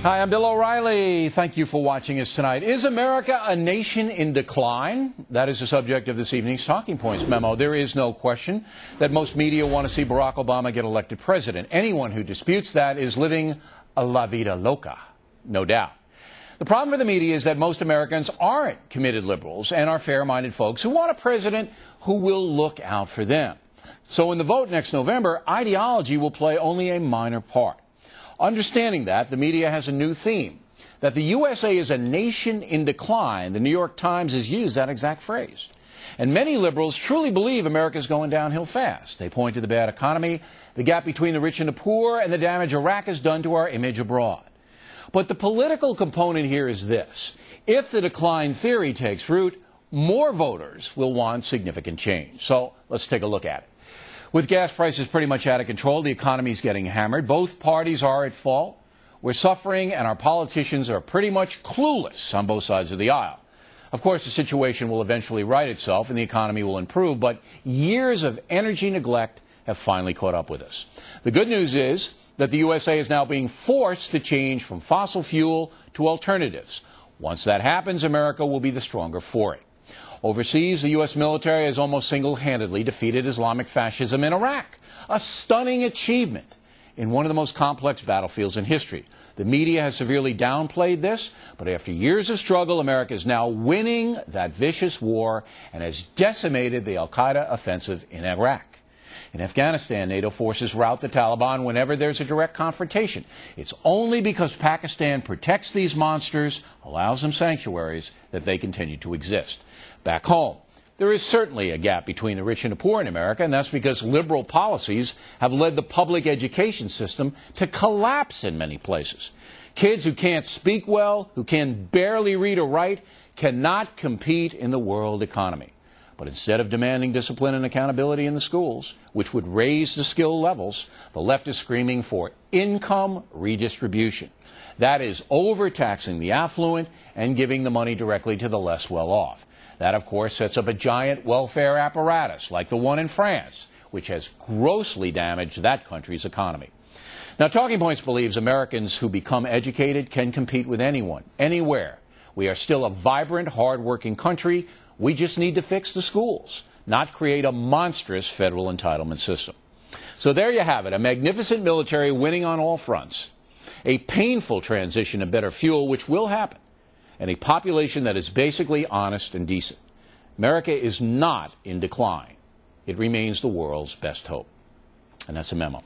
Hi, I'm Bill O'Reilly. Thank you for watching us tonight. Is America a nation in decline? That is the subject of this evening's Talking Points Memo. There is no question that most media want to see Barack Obama get elected president. Anyone who disputes that is living a la vida loca, no doubt. The problem for the media is that most Americans aren't committed liberals and are fair-minded folks who want a president who will look out for them. So in the vote next November, ideology will play only a minor part. Understanding that, the media has a new theme, that the USA is a nation in decline. The New York Times has used that exact phrase. And many liberals truly believe America is going downhill fast. They point to the bad economy, the gap between the rich and the poor, and the damage Iraq has done to our image abroad. But the political component here is this. If the decline theory takes root, more voters will want significant change. So let's take a look at it. With gas prices pretty much out of control, the economy is getting hammered. Both parties are at fault. We're suffering, and our politicians are pretty much clueless on both sides of the aisle. Of course, the situation will eventually right itself, and the economy will improve, but years of energy neglect have finally caught up with us. The good news is that the USA is now being forced to change from fossil fuel to alternatives. Once that happens, America will be the stronger for it. Overseas, the U.S. military has almost single-handedly defeated Islamic fascism in Iraq, a stunning achievement in one of the most complex battlefields in history. The media has severely downplayed this, but after years of struggle, America is now winning that vicious war and has decimated the al-Qaeda offensive in Iraq. In Afghanistan, NATO forces rout the Taliban whenever there's a direct confrontation. It's only because Pakistan protects these monsters, allows them sanctuaries, that they continue to exist. Back home, there is certainly a gap between the rich and the poor in America, and that's because liberal policies have led the public education system to collapse in many places. Kids who can't speak well, who can barely read or write, cannot compete in the world economy. But instead of demanding discipline and accountability in the schools, which would raise the skill levels, the left is screaming for income redistribution. That is overtaxing the affluent and giving the money directly to the less well-off. That, of course, sets up a giant welfare apparatus like the one in France, which has grossly damaged that country's economy. Now, Talking Points believes Americans who become educated can compete with anyone, anywhere. We are still a vibrant, hard-working country. We just need to fix the schools, not create a monstrous federal entitlement system. So there you have it, a magnificent military winning on all fronts, a painful transition to better fuel, which will happen, and a population that is basically honest and decent. America is not in decline. It remains the world's best hope. And that's a memo.